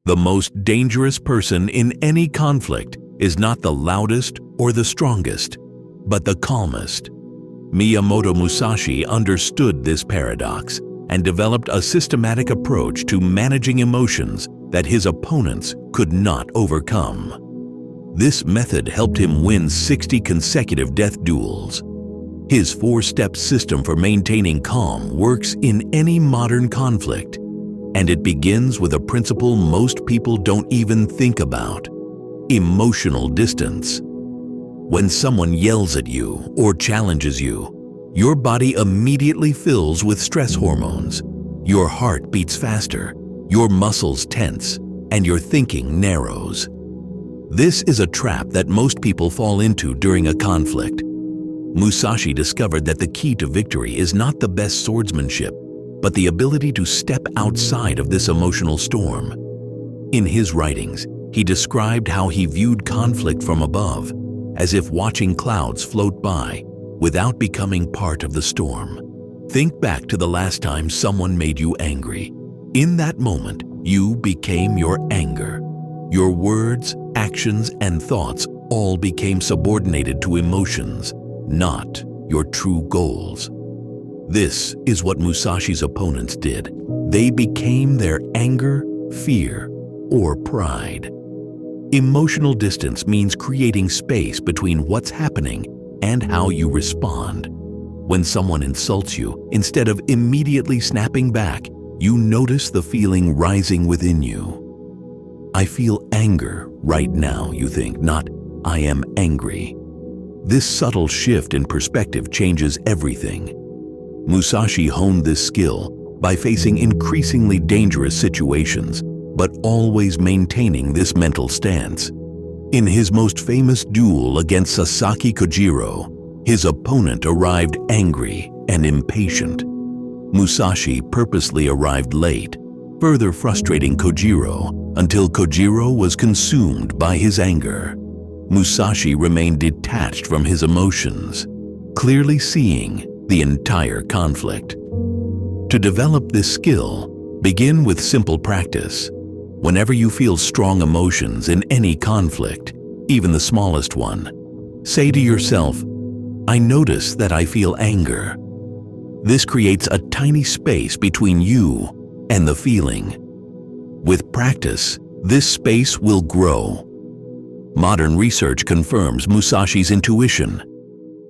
The most dangerous person in any conflict is not the loudest or the strongest, but the calmest. Miyamoto Musashi understood this paradox and developed a systematic approach to managing emotions that his opponents could not overcome. This method helped him win 60 consecutive death duels. His four-step system for maintaining calm works in any modern conflict, and it begins with a principle most people don't even think about: emotional distance. When someone yells at you or challenges you, your body immediately fills with stress hormones. Your heart beats faster, your muscles tense, and your thinking narrows. This is a trap that most people fall into during a conflict. Musashi discovered that the key to victory is not the best swordsmanship, but the ability to step outside of this emotional storm. In his writings, he described how he viewed conflict from above, as if watching clouds float by, without becoming part of the storm. Think back to the last time someone made you angry. In that moment, you became your anger. Your words, actions, and thoughts all became subordinated to emotions, not your true goals. This is what Musashi's opponents did. They became their anger, fear, or pride. Emotional distance means creating space between what's happening and how you respond. When someone insults you, instead of immediately snapping back, you notice the feeling rising within you. I feel anger right now, you think, not I am angry. This subtle shift in perspective changes everything. Musashi honed this skill by facing increasingly dangerous situations, but always maintaining this mental stance. In his most famous duel against Sasaki Kojiro, his opponent arrived angry and impatient. Musashi purposely arrived late, further frustrating Kojiro until Kojiro was consumed by his anger. Musashi remained detached from his emotions, clearly seeing the entire conflict. To develop this skill, begin with simple practice. Whenever you feel strong emotions in any conflict, even the smallest one, say to yourself, I notice that I feel anger. This creates a tiny space between you and the feeling. With practice, this space will grow. Modern research confirms Musashi's intuition.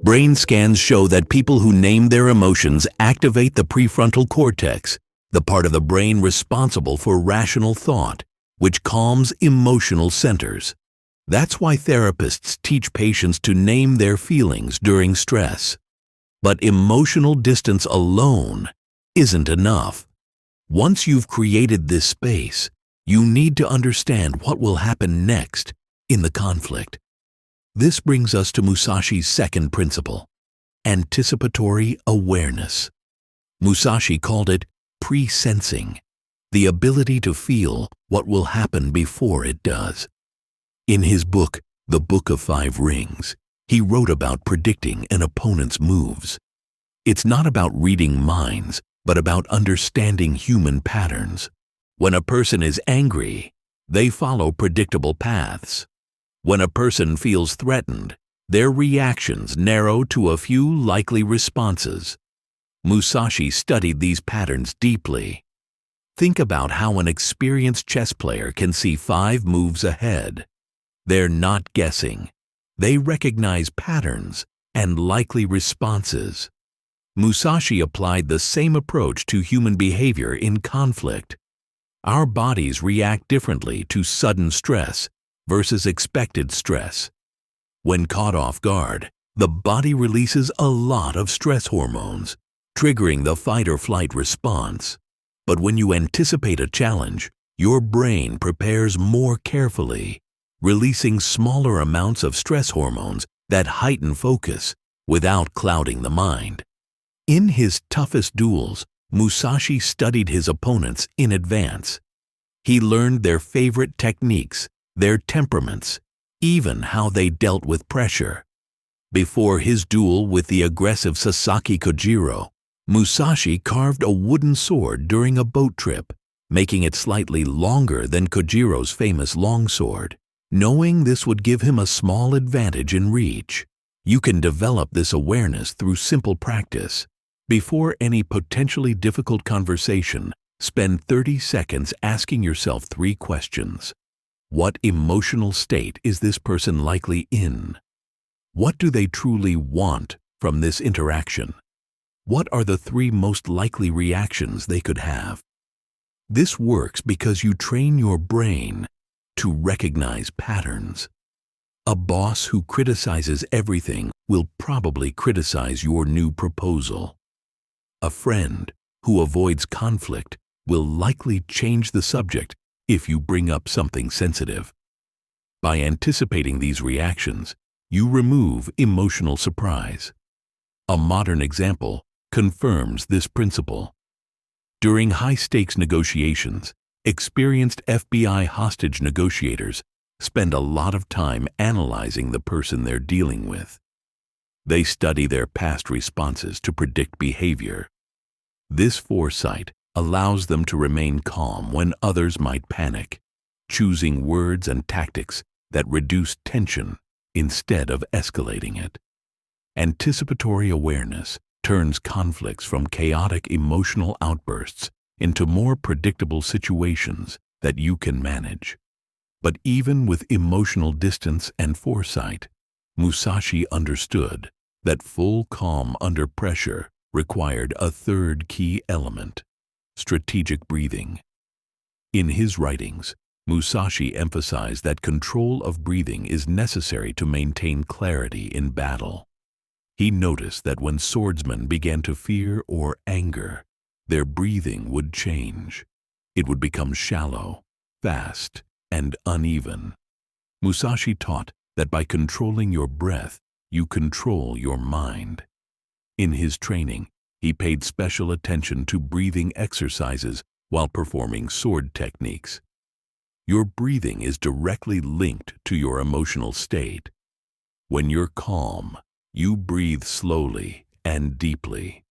Brain scans show that people who name their emotions activate the prefrontal cortex, the part of the brain responsible for rational thought, which calms emotional centers. That's why therapists teach patients to name their feelings during stress. But emotional distance alone isn't enough. Once you've created this space, you need to understand what will happen next in the conflict. This brings us to Musashi's second principle, anticipatory awareness. Musashi called it pre-sensing, the ability to feel what will happen before it does. In his book, The Book of Five Rings, he wrote about predicting an opponent's moves. It's not about reading minds, but about understanding human patterns. When a person is angry, they follow predictable paths. When a person feels threatened, their reactions narrow to a few likely responses. Musashi studied these patterns deeply. Think about how an experienced chess player can see 5 moves ahead. They're not guessing. They recognize patterns and likely responses. Musashi applied the same approach to human behavior in conflict. Our bodies react differently to sudden stress versus expected stress. When caught off guard, the body releases a lot of stress hormones, triggering the fight or flight response. But when you anticipate a challenge, your brain prepares more carefully, releasing smaller amounts of stress hormones that heighten focus without clouding the mind. In his toughest duels, Musashi studied his opponents in advance. He learned their favorite techniques, their temperaments, even how they dealt with pressure. Before his duel with the aggressive Sasaki Kojiro, Musashi carved a wooden sword during a boat trip, making it slightly longer than Kojiro's famous longsword. Knowing this would give him a small advantage in reach, you can develop this awareness through simple practice. Before any potentially difficult conversation, spend 30 seconds asking yourself 3 questions. What emotional state is this person likely in? What do they truly want from this interaction? What are the 3 most likely reactions they could have? This works because you train your brain to recognize patterns. A boss who criticizes everything will probably criticize your new proposal. A friend who avoids conflict will likely change the subject if you bring up something sensitive. By anticipating these reactions, you remove emotional surprise. A modern example confirms this principle. During high-stakes negotiations, experienced FBI hostage negotiators spend a lot of time analyzing the person they're dealing with. They study their past responses to predict behavior. This foresight allows them to remain calm when others might panic, choosing words and tactics that reduce tension instead of escalating it. Anticipatory awareness turns conflicts from chaotic emotional outbursts into more predictable situations that you can manage. But even with emotional distance and foresight, Musashi understood that full calm under pressure required a 3rd key element: strategic breathing. In his writings, Musashi emphasized that control of breathing is necessary to maintain clarity in battle. He noticed that when swordsmen began to fear or anger, their breathing would change. It would become shallow, fast, and uneven. Musashi taught that by controlling your breath, you control your mind. In his training, he paid special attention to breathing exercises while performing sword techniques. Your breathing is directly linked to your emotional state. When you're calm, you breathe slowly and deeply.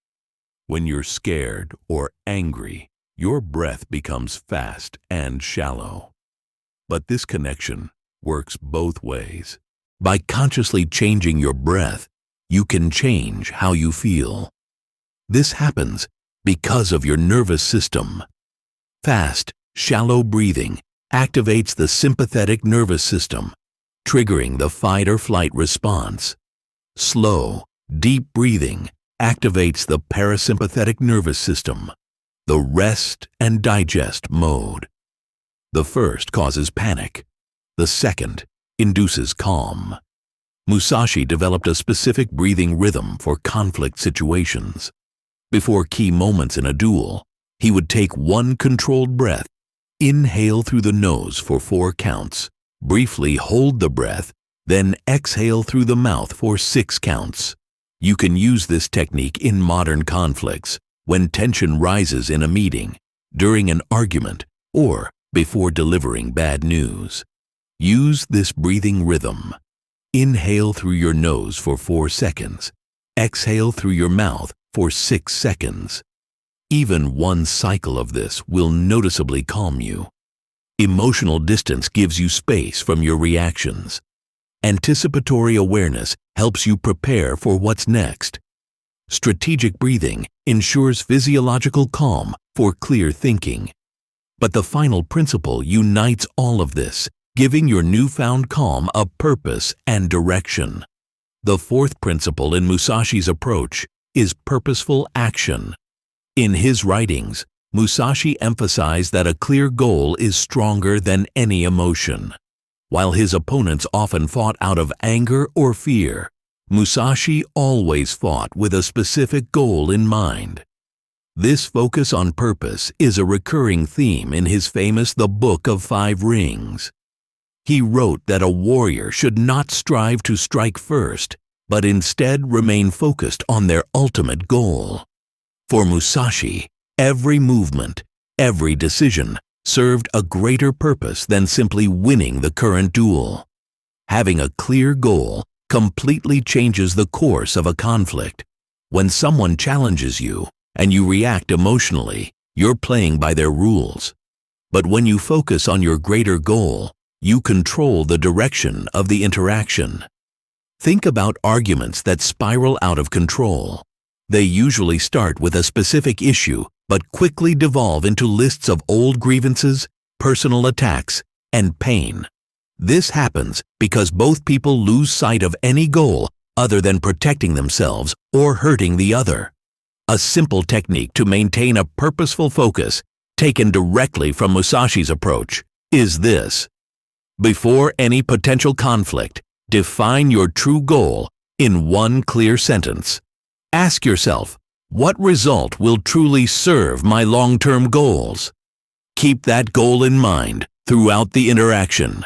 When you're scared or angry, your breath becomes fast and shallow. But this connection works both ways. By consciously changing your breath, you can change how you feel. This happens because of your nervous system. Fast, shallow breathing activates the sympathetic nervous system, triggering the fight or flight response. Slow, deep breathing activates the parasympathetic nervous system, the rest and digest mode. The first causes panic. The second induces calm. Musashi developed a specific breathing rhythm for conflict situations. Before key moments in a duel, he would take 1 controlled breath, inhale through the nose for 4 counts, briefly hold the breath, then exhale through the mouth for 6 counts. You can use this technique in modern conflicts, when tension rises in a meeting, during an argument, or before delivering bad news. Use this breathing rhythm. Inhale through your nose for 4 seconds. Exhale through your mouth for 6 seconds. Even 1 cycle of this will noticeably calm you. Emotional distance gives you space from your reactions. Anticipatory awareness helps you prepare for what's next. Strategic breathing ensures physiological calm for clear thinking. But the final principle unites all of this, giving your newfound calm a purpose and direction. The 4th principle in Musashi's approach is purposeful action. In his writings, Musashi emphasized that a clear goal is stronger than any emotion. While his opponents often fought out of anger or fear, Musashi always fought with a specific goal in mind. This focus on purpose is a recurring theme in his famous The Book of 5 Rings. He wrote that a warrior should not strive to strike first, but instead remain focused on their ultimate goal. For Musashi, every movement, every decision served a greater purpose than simply winning the current duel. Having a clear goal completely changes the course of a conflict. When someone challenges you and you react emotionally, you're playing by their rules. But when you focus on your greater goal, you control the direction of the interaction. Think about arguments that spiral out of control. They usually start with a specific issue, but quickly devolve into lists of old grievances, personal attacks, and pain. This happens because both people lose sight of any goal other than protecting themselves or hurting the other. A simple technique to maintain a purposeful focus, taken directly from Musashi's approach, is this. Before any potential conflict, define your true goal in one clear sentence. Ask yourself, what result will truly serve my long-term goals? Keep that goal in mind throughout the interaction.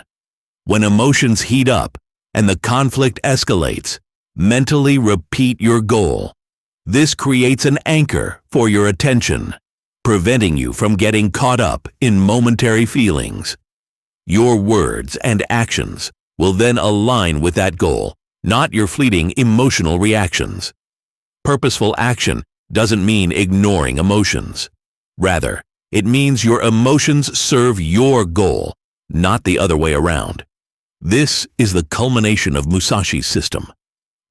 When emotions heat up and the conflict escalates, mentally repeat your goal. This creates an anchor for your attention, preventing you from getting caught up in momentary feelings. Your words and actions will then align with that goal, not your fleeting emotional reactions. Purposeful action doesn't mean ignoring emotions. Rather, it means your emotions serve your goal, not the other way around. This is the culmination of Musashi's system.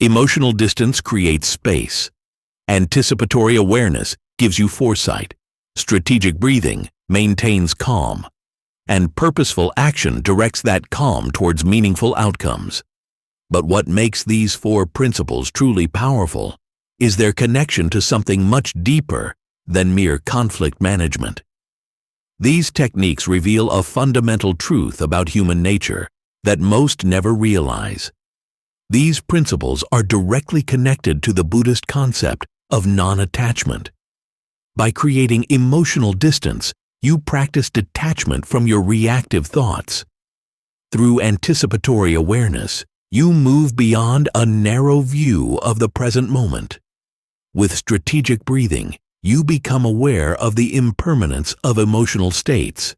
Emotional distance creates space. Anticipatory awareness gives you foresight. Strategic breathing maintains calm. And purposeful action directs that calm towards meaningful outcomes. But what makes these four principles truly powerful is their connection to something much deeper than mere conflict management. These techniques reveal a fundamental truth about human nature that most never realize. These principles are directly connected to the Buddhist concept of non-attachment. By creating emotional distance, you practice detachment from your reactive thoughts. Through anticipatory awareness, you move beyond a narrow view of the present moment. With strategic breathing, you become aware of the impermanence of emotional states.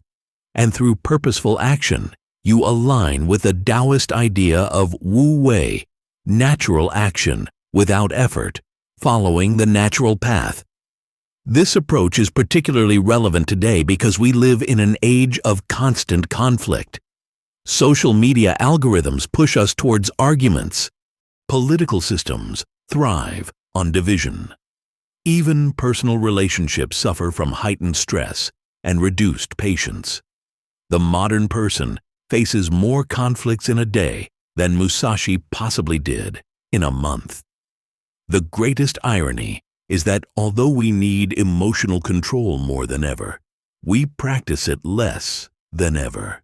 And through purposeful action, you align with the Taoist idea of Wu Wei, natural action without effort, following the natural path. This approach is particularly relevant today because we live in an age of constant conflict. Social media algorithms push us towards arguments. Political systems thrive on division. Even personal relationships suffer from heightened stress and reduced patience. The modern person faces more conflicts in a day than Musashi possibly did in a month. The greatest irony is that although we need emotional control more than ever, we practice it less than ever.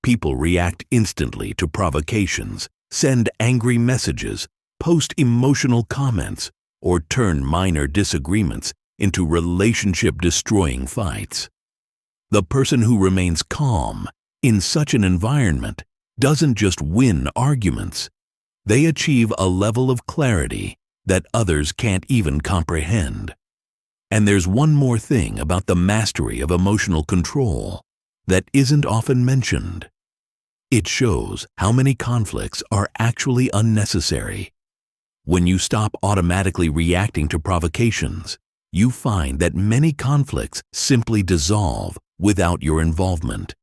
People react instantly to provocations, send angry messages, post emotional comments, or turn minor disagreements into relationship-destroying fights. The person who remains calm in such an environment doesn't just win arguments. They achieve a level of clarity that others can't even comprehend. And there's one more thing about the mastery of emotional control that isn't often mentioned. It shows how many conflicts are actually unnecessary. When you stop automatically reacting to provocations, you find that many conflicts simply dissolve without your involvement.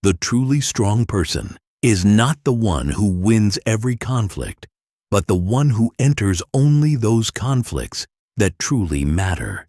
The truly strong person is not the one who wins every conflict, but the one who enters only those conflicts that truly matter.